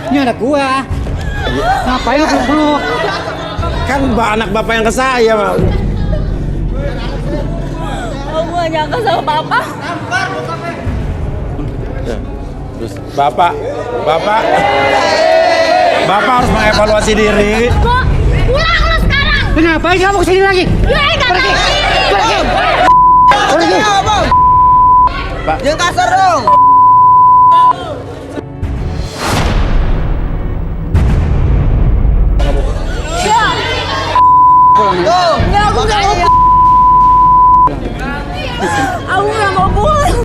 Ini anak gua. Ngapain lu peluk? Kan anak bapak yang ke saya, Bang. Aku gak nyangka sama papa. Terus bapak harus mengevaluasi diri. Pulang lu sekarang. Kenapa kamu kesini lagi? Pergi. Pak, Jangan kasar dong. Tuh. Enggak, aku gak mau. Aku gak mau pulang.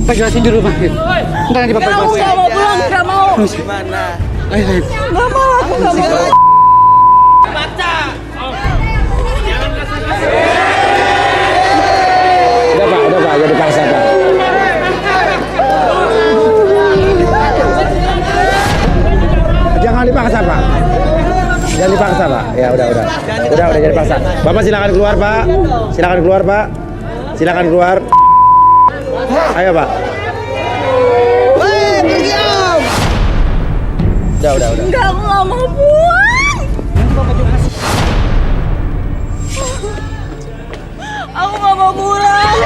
Pak jelasin di rumah. Entar nanti bapak Aku jelasin. gak mau pulang, gak mau. Gimana? Ayo. Gak mau, aku gak mau. udah Pak, jadi paksa Pak. Jangan dipaksa Pak. Jangan dipaksa Pak. Ya udah jadi paksa. Bapak silakan keluar Pak. Silakan keluar Pak. Silakan keluar. Ayo Pak. Woi, pergi om. Udah. Enggak, aku gak mau pulang. Aku gak mau pulang.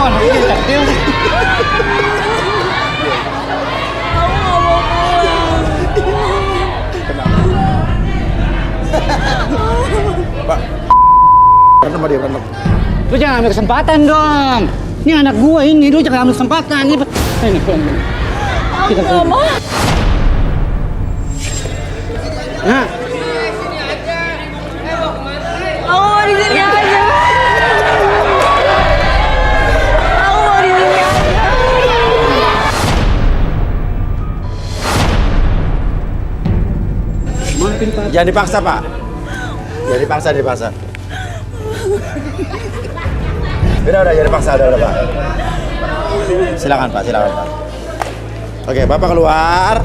Kok anak ini kecil? Aku gak mau pulang. Pak. Berantem dia berantem. Lu jangan ambil kesempatan dong. Ini anak gua ini, lu jangan ambil kesempatan. Ini Aku gak mau. Nah, Aku mau di sini aja. Aku mau di sini aja. maafin Pak. Jangan dipaksa Pak. Jangan dipaksa. Udah jadi paksa udah Pak. Silakan Pak. Oke, Bapak keluar.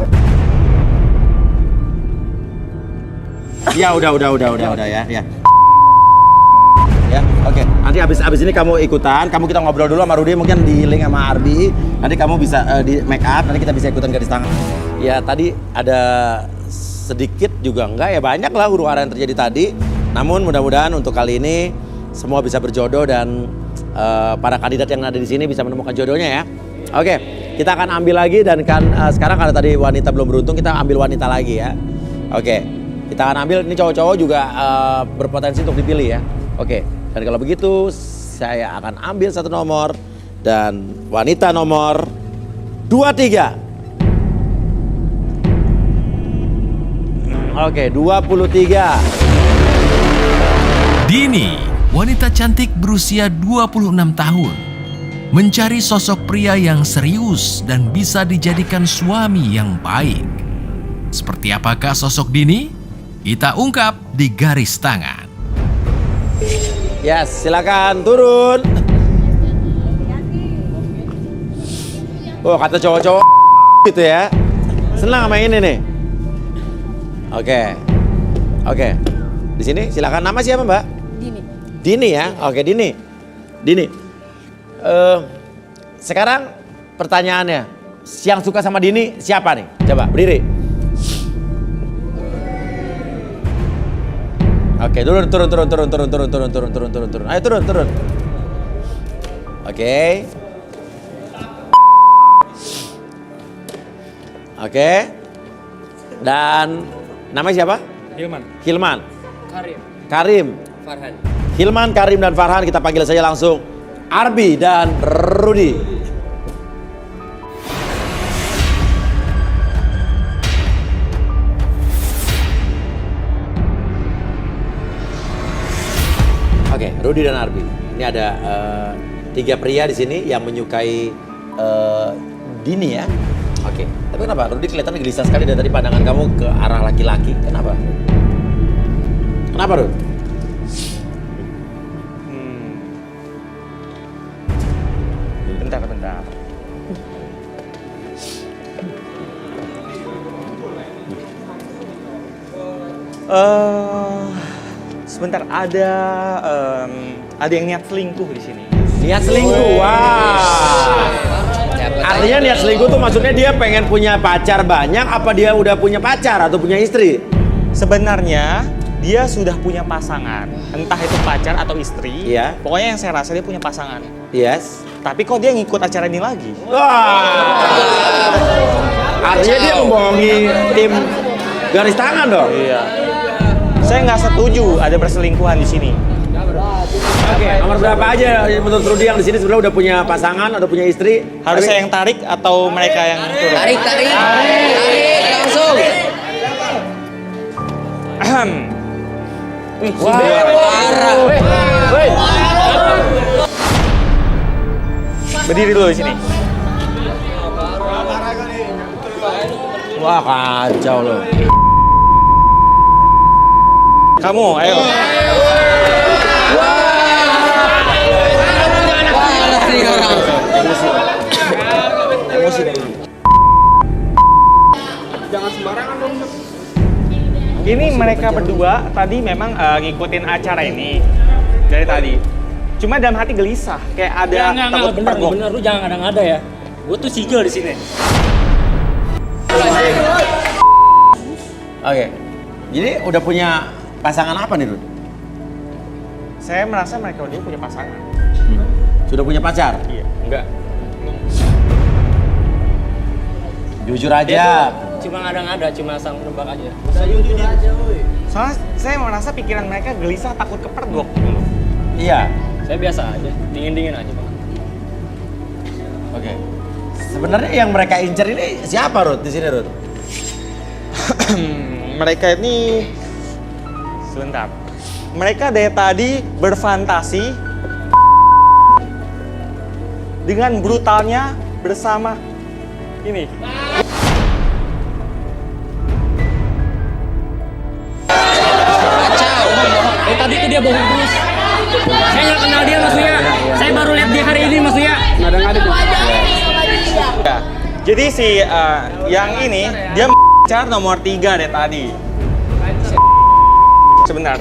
Ya udah ya. Ya, oke. Nanti abis ini kamu ikutan, kita ngobrol dulu sama Rudy, mungkin di link sama Arbi. Nanti kamu bisa di make up, nanti kita bisa ikutan garis tangan. Ya tadi ada sedikit juga enggak ya, banyak lah huru-hara yang terjadi tadi. Namun mudah-mudahan untuk kali ini semua bisa berjodoh dan para kandidat yang ada di sini bisa menemukan jodohnya ya. Oke, kita akan ambil lagi dan sekarang karena tadi wanita belum beruntung, kita ambil wanita lagi ya. Oke, kita akan ambil ini cowok-cowok juga berpotensi untuk dipilih ya. Oke, dan kalau begitu saya akan ambil satu nomor dan wanita nomor 23. Oke, 23. Dini, wanita cantik berusia 26 tahun. Mencari sosok pria yang serius dan bisa dijadikan suami yang baik. Seperti apakah sosok Dini? Kita ungkap di garis tangan. Yes, silakan turun. Oh, kata cowok-cowok gitu ya. Senang sama ini nih. Oke. Di sini silakan, nama siapa Mbak? Dini ya. Oke, Dini. Sekarang pertanyaannya, yang suka sama Dini siapa nih? Coba berdiri. Oke, turun. Ayo turun. Oke. Dan namanya siapa? Hilman. Karim. Farhan. Hilman, Karim, dan Farhan, kita panggil saja langsung Arbi dan Rudy. Oke, Rudy dan Arbi. Ini ada 3 pria di sini yang menyukai Dini ya. Oke, tapi kenapa Rudy kelihatan gelisah sekali dari tadi pandangan kamu ke arah laki-laki? Kenapa? Kenapa, Rud? Bentar. Sebentar, ada yang niat selingkuh di sini. Niat selingkuh. Wah. Artinya niat selingkuh tuh maksudnya dia pengen punya pacar banyak, apa dia udah punya pacar atau punya istri? Sebenarnya dia sudah punya pasangan, entah itu pacar atau istri. Iya. Pokoknya yang saya rasa dia punya pasangan. Yes. Tapi kok dia ngikut acara ini lagi? Wah. Artinya dia membohongi tim garis tangan dong. Iya. Saya nggak setuju ada perselingkuhan di sini. Oke, nomor berapa aja menurut Rudy yang di sini sebenarnya udah punya pasangan atau punya istri? Harus saya yang tarik atau mereka yang turun? Tarik langsung. Ahem. Parah. Berdiri dulu di sini. Wah, kacau loh. Kamu, ayo. Ini mereka berdua tadi memang ngikutin acara ini dari tadi. Cuma dalam hati gelisah, kayak ada takut kepergok. bener, lu jangan ada ya. Gue tuh sigel di sini. Oke. Jadi udah punya pasangan apa nih, Rud? Saya merasa mereka berdua punya pasangan. Sudah punya pacar? Iya, enggak. Jujur aja. Cuma ada, cuma asal nebak aja. Soalnya saya merasa pikiran mereka gelisah, takut kepergok. Iya. Saya biasa aja, dingin aja bang. Oke. Sebenarnya yang mereka incer ini siapa, Rud? Di sini, Rud? Mereka ini sebentar. Mereka dari tadi berfantasi dengan brutalnya bersama ini. Dari tadi tuh dia bohong terus. Saya nggak kenal dia Mas Uya. Saya baru lihat dia hari ini Mas Uya. Ya. Jadi si yang ini dia pacar nomor 3 dari tadi. Sebentar.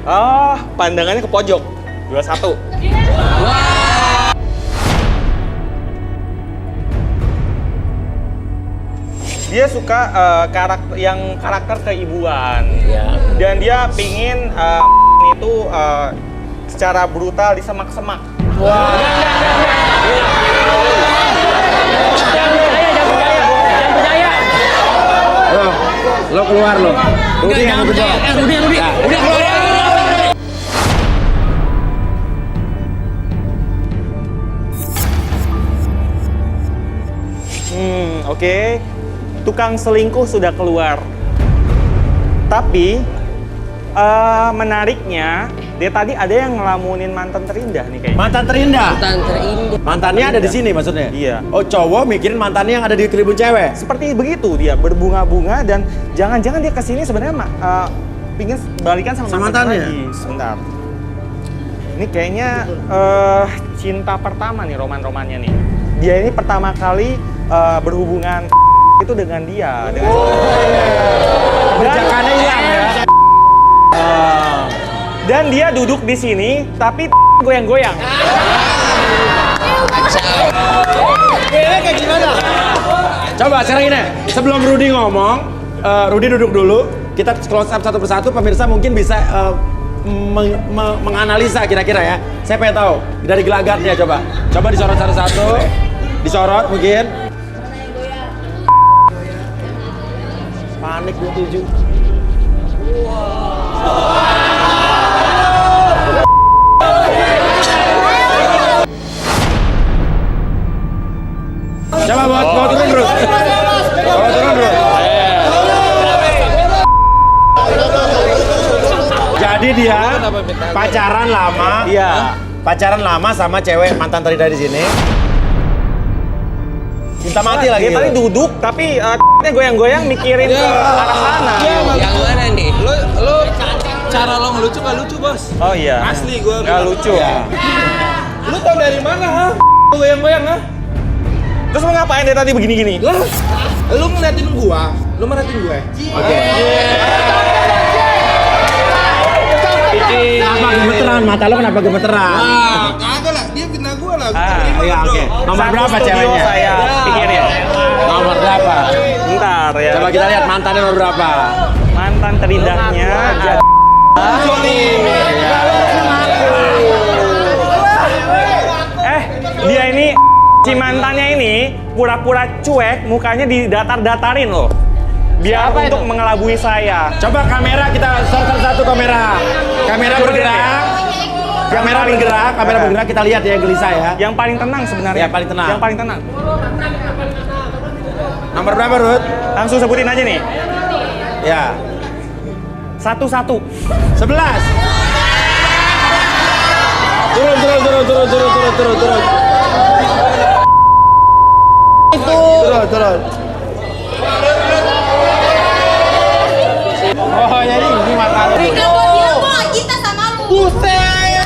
Oh, pandangannya ke pojok. 21. Dia suka karakter keibuan. Dan dia pingin itu secara brutal disemak-semak. Lo keluar lo. Rudy yang berjawab. Rudy, udah keluar. Oke. Tukang selingkuh sudah keluar. Tapi menariknya dia tadi ada yang ngelamunin mantan terindah nih kayaknya. Mantan terindah. Mantan terindah. Mantannya ada di sini maksudnya? Iya. Oh, cowok mikirin mantannya yang ada di tribun cewek. Seperti begitu dia berbunga-bunga dan jangan-jangan dia kesini sebenarnya pingin balikan sama mantannya lagi. Sebentar. Ini kayaknya cinta pertama nih roman-romannya nih. Dia ini pertama kali berhubungan itu dengan dia. Berjakannya hilang ya. Dan dia duduk di sini tapi goyang-goyang. Coba sekarang ini, sebelum Rudy ngomong, Rudy duduk dulu. Kita close up satu persatu, pemirsa mungkin bisa menganalisa kira-kira ya. Saya pengen tahu dari gelagatnya coba. Coba disorot satu-satu. Disorot mungkin. Panik 27. Coba bawa turun bro. Bawa turun bro. Jadi dia pacaran lama. Iya. Pacaran lama sama cewek mantan terindah di sini. Cinta mati lagi. Dia tadi duduk tapi goyang-goyang mikirin ke arah sana. Yang mana nih? Lo cara lo ngelucu gak lucu bos? Oh iya. Asli gue Gak lucu. Ya. Lu tau dari mana ha? Goyang-goyang ha? Terus lo ngapain dari tadi begini-gini? Lah, lu ngeliatin gua, lu merhatiin gue. Oke. Kenapa gemeteran? Mata lo kenapa gemeteran? Kagak lah, dia fitnah gua lah. Iya, oke. Nomor Satu berapa studio ceweknya? saya pikirin. Nomor berapa? Bentar ya. Coba kita lihat mantannya nomor berapa. Mantan terindahnya jadi dia ini si mantannya ini pura-pura cuek, mukanya didatar-datarin loh. Biar untuk mengelabui saya. Coba kamera kita satu kamera. Kamera bergerak. Kamera bergerak, kita lihat ya gelisah ya. Yang paling tenang sebenarnya. Yang paling tenang. Yang paling tenang. Nomor berapa, Ruth? Langsung sebutin aja nih. Ya. 1-1. 11. Turun. Turun. Oh, jadi ini mata lu. Udah gua bilang gua gak cinta sama lu. Buset.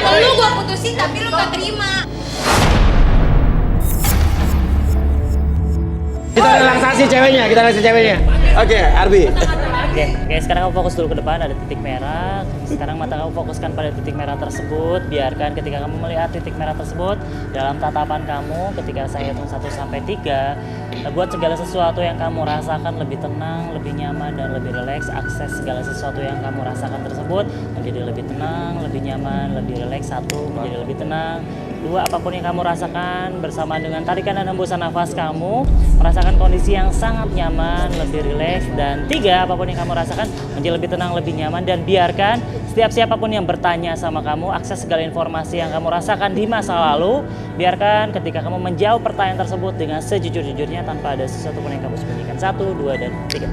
Lu gua putusin tapi lu gak terima. Kita relaksasi ceweknya. Oke, Arbi. Oke, sekarang kamu fokus dulu ke depan, ada titik merah. Sekarang mata kamu fokuskan pada titik merah tersebut. Biarkan ketika kamu melihat titik merah tersebut, dalam tatapan kamu, ketika saya hitung 1 sampai 3, buat segala sesuatu yang kamu rasakan lebih tenang, lebih nyaman, dan lebih rileks. Akses segala sesuatu yang kamu rasakan tersebut menjadi lebih tenang, lebih nyaman, lebih rileks. 1, menjadi lebih tenang. 2, apapun yang kamu rasakan bersama dengan tarikan dan hembusan nafas kamu, merasakan kondisi yang sangat nyaman, lebih rileks. Dan 3, apapun yang kamu rasakan menjadi lebih tenang, lebih nyaman, dan biarkan setiap siapapun yang bertanya sama kamu, akses segala informasi yang kamu rasakan di masa lalu, biarkan ketika kamu menjawab pertanyaan tersebut dengan sejujur-jujurnya tanpa ada sesuatu pun yang kamu sembunyikan. 1, 2, dan 3.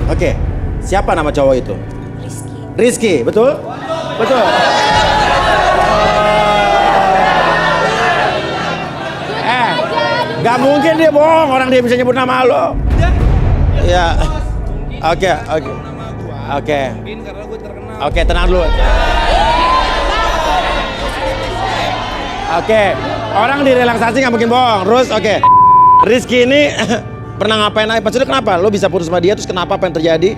Oke. Siapa nama cowok itu? Rizky. Rizky, betul? Betul. Gak mungkin dia bohong, orang dia bisa nyebut nama lo. Ya. Oke. Mungkin karena gue terkenal. Oke, tenang dulu. Oke, orang direlaksasi nggak mungkin bohong. Terus, oke. Rizky ini pernah ngapain aja? Maksudnya kenapa? Lo bisa putus sama dia, terus kenapa? Apa yang terjadi?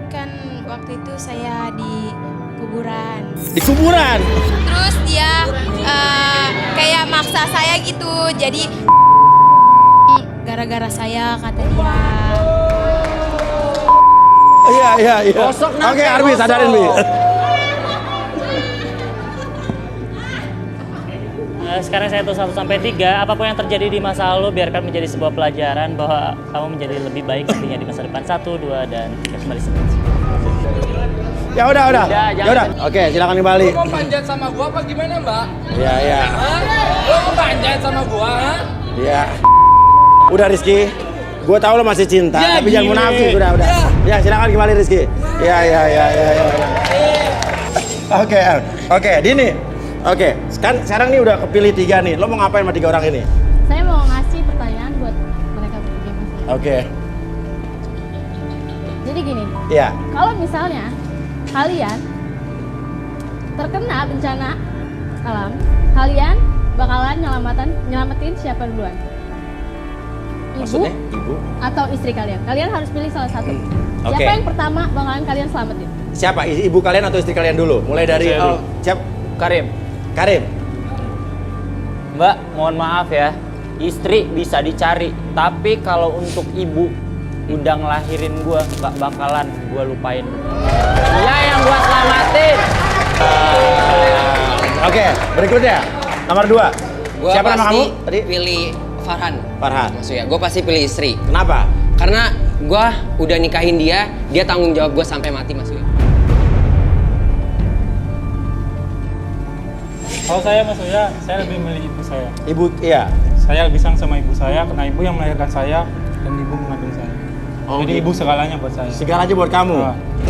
Kan waktu itu saya di kuburan. Di kuburan? Terus dia kayak maksa saya gitu. Jadi gara-gara saya kata dia. Iya. Oke, Arbi, sadarin, Bi. Sekarang saya hitung 1 sampai 3, apapun yang terjadi di masa lalu biarkan menjadi sebuah pelajaran bahwa kamu menjadi lebih baik nantinya di masa depan. 1, 2, dan 3 kembali seperti. Ya udah. Oke, silakan kembali. Lo mau panjat sama gua apa gimana, Mbak? Iya. Hah? Lo mau panjat sama gua, ha? Iya. Udah, Rizky. Gue tahu lo masih cinta, Ya, tapi jangan gile. munafik. Udah. Ya, silakan kembali, Rizky. Ya. Oke, Dini. Oke, sekarang nih udah kepilih 3 nih. Lo mau ngapain sama 3 orang ini? Saya mau ngasih pertanyaan buat mereka bertiga, Mas. Oke. Jadi gini, Iya. kalau misalnya kalian terkena bencana alam, kalian bakalan nyelamatin siapa duluan? Ibu Maksudnya ibu? atau istri kalian? Kalian harus pilih salah satu. Oke. Siapa yang pertama bakalan kalian selamatin? Siapa? Ibu kalian atau istri kalian dulu? Mulai dari siapa? Karim. Mbak, mohon maaf ya, istri bisa dicari, tapi kalau untuk ibu udah ngelahirin gua, nggak bakalan gua lupain. Dia yang gua selamatin. Oke, berikutnya nomor 2. Gua Siapa nama pasti kamu tadi? pilih Farhan. Maksudnya, gue pasti pilih istri. Kenapa? Karena gue udah nikahin dia tanggung jawab gue sampai mati maksudnya. Kalau saya maksudnya, saya lebih milih ibu saya. Ibu, iya. Saya lebih sayang sama ibu saya, karena ibu yang melahirkan saya dan ibu mengandung saya. Oh, Jadi gitu. ibu segalanya buat saya. Segalanya buat kamu.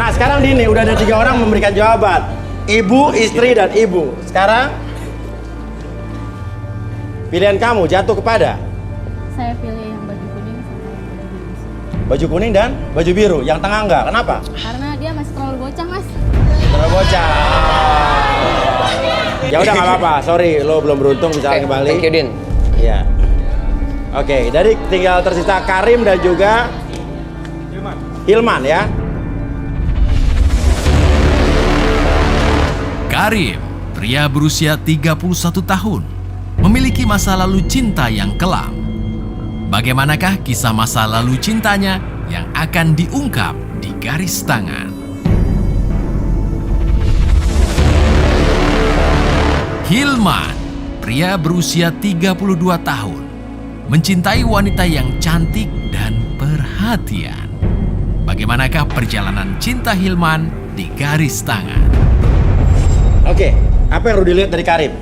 Nah, sekarang Dini udah ada 3 orang memberikan jawaban. Ibu, istri, dan ibu. Sekarang pilihan kamu jatuh kepada Saya pilih yang baju kuning sama yang baju biru. baju kuning dan baju biru. Yang tengah enggak. Kenapa? Karena dia masih terlalu bocah, Mas. Terlalu bocah. Ya udah nggak apa-apa. Sorry, lo belum beruntung bisa Oke, kembali. thank you, Din. Iya. Oke, dari tinggal tersisa Karim dan juga Hilman ya. Karim, pria berusia 31 tahun, memiliki masa lalu cinta yang kelam. Bagaimanakah kisah masa lalu cintanya yang akan diungkap di Garis Tangan? Hilman, pria berusia 32 tahun, mencintai wanita yang cantik dan perhatian. Bagaimanakah perjalanan cinta Hilman di Garis Tangan? Oke, apa yang Rudy lihat dari Karim?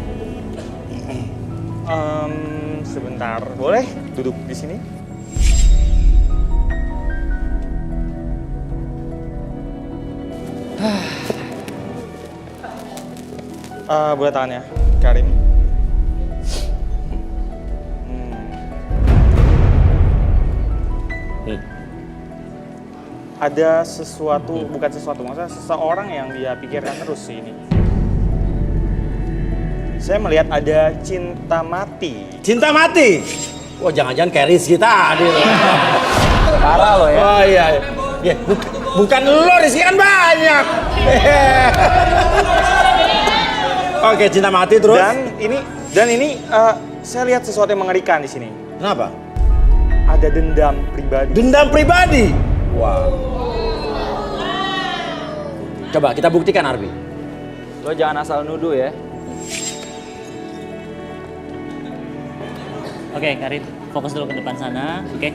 Sebentar, boleh duduk di sini? Boleh tangannya, Karim. Ada sesuatu, bukan sesuatu, maksudnya seseorang yang dia pikirkan terus sih ini. Saya melihat ada cinta mati. Cinta mati? Wah, jangan-jangan Keris kita hadir. Parah lo ya. Oh iya. Ya, bukan lo, Rizky kan banyak. Oke, cinta mati terus. Dan ini saya lihat sesuatu yang mengerikan di sini. Kenapa? Ada dendam pribadi. Dendam pribadi? Wow. Coba kita buktikan, Arbi. Lo jangan asal nuduh ya. Oke, Karim, fokus dulu ke depan sana. Oke,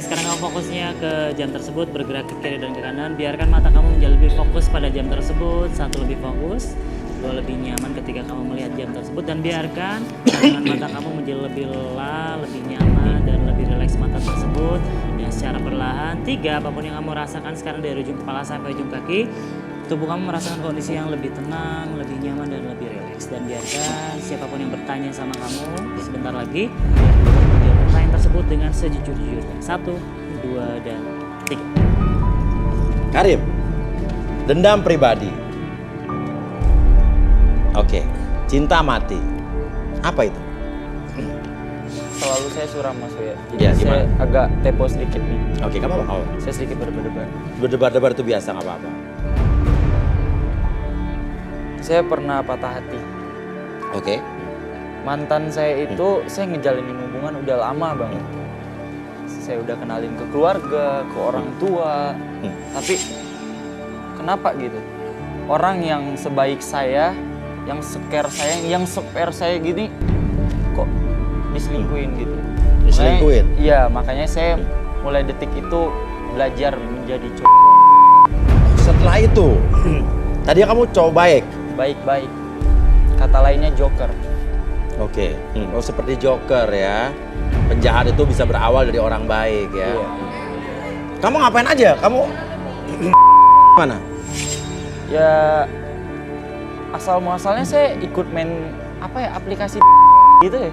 sekarang kamu fokusnya ke jam tersebut, bergerak ke kiri dan ke kanan. Biarkan mata kamu menjadi lebih fokus pada jam tersebut. 1, lebih fokus. 2, lebih nyaman ketika kamu melihat jam tersebut. Dan biarkan pandangan mata kamu menjadi lebih lelah, lebih nyaman, dan lebih rileks mata tersebut. Dan secara perlahan, 3, apapun yang kamu rasakan sekarang dari ujung kepala sampai ujung kaki, tubuh kamu merasakan kondisi yang lebih tenang, lebih nyaman, dan lebih rileks. Dan biarkan siapapun yang bertanya sama kamu sebentar lagi, menjawab pertanyaan tersebut dengan sejujur-jujurnya. 1, 2, dan 3. Karim, dendam pribadi. Oke, cinta mati. Apa itu? Selalu saya suram Mas ya. Jadi Ya, saya gimana? agak tepo sedikit nih. Oke, kamu apa? Saya sedikit berdebar. Berdebar-debar itu biasa, nggak apa-apa. Saya pernah patah hati. Oke. Mantan saya itu saya ngejalanin hubungan udah lama banget. Saya udah kenalin ke keluarga, ke orang tua. Tapi kenapa gitu? Orang yang sebaik saya, yang spare saya gini kok diselingkuhin gitu. Diselingkuhin? Iya, makanya saya mulai detik itu belajar menjadi cowok. Setelah itu, tadi kamu cowok baik? Baik-baik. Kata lainnya joker. Oke. Oh, seperti joker ya. Penjahat itu bisa berawal dari orang baik ya. Iya. Kamu ngapain aja? Kamu mana? Ya asal muasalnya saya ikut main aplikasi gitu ya.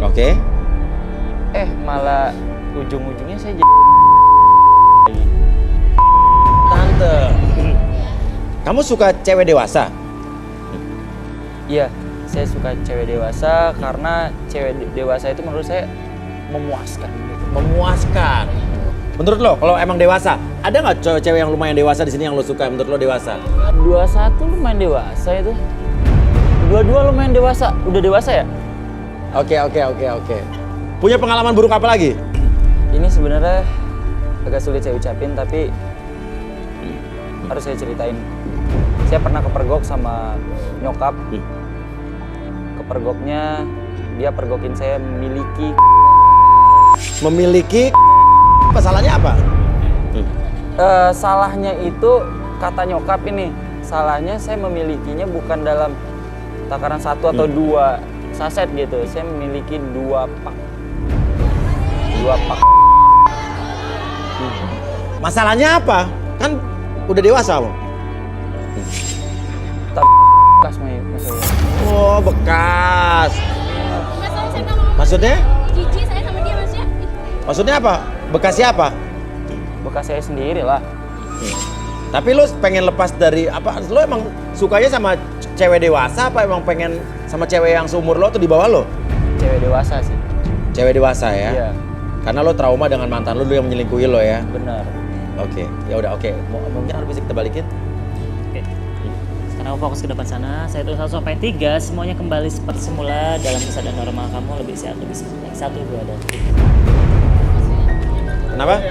Oke. Malah ujung-ujungnya saya jadi Tante. Kamu suka cewek dewasa? Iya, saya suka cewek dewasa karena cewek dewasa itu menurut saya memuaskan gitu. Memuaskan. Menurut lo, kalau emang dewasa, ada nggak cewek-cewek yang lumayan dewasa di sini yang lo suka? Menurut lo dewasa? 21 lumayan dewasa itu. 22 lumayan dewasa. Udah dewasa ya? Oke. Punya pengalaman buruk apa lagi? Ini sebenarnya agak sulit saya ucapin tapi harus saya ceritain. Saya pernah kepergok sama nyokap. Kepergoknya dia pergokin saya memiliki Masalahnya apa? salahnya itu kata nyokap ini. Salahnya saya memilikinya bukan dalam takaran 1 atau 2 saset gitu. Saya memiliki 2 pak. Masalahnya apa? Kan udah dewasa lo. Bekas maksudnya. Oh, bekas. Maksudnya? Jijik saya sama dia Mas ya. Maksudnya apa? Bekasnya apa? Bekas saya sendiri lah. Tapi lo pengen lepas dari apa? Lo emang sukanya sama cewek dewasa apa emang pengen sama cewek yang seumur lo atau di bawah lo? Cewek dewasa sih. Cewek dewasa ya? Iya. Karena lo trauma dengan mantan lo dulu yang menyelingkuhi lo ya? Benar. Oke, ya udah oke. Mungkin harus bisa kita balikin. Sekarang kamu fokus ke depan sana. Saya hitung 1 sampai 3, semuanya kembali seperti semula dalam keadaan normal kamu, lebih sehat, lebih sehat. 1, 2, dan 3. Kenapa?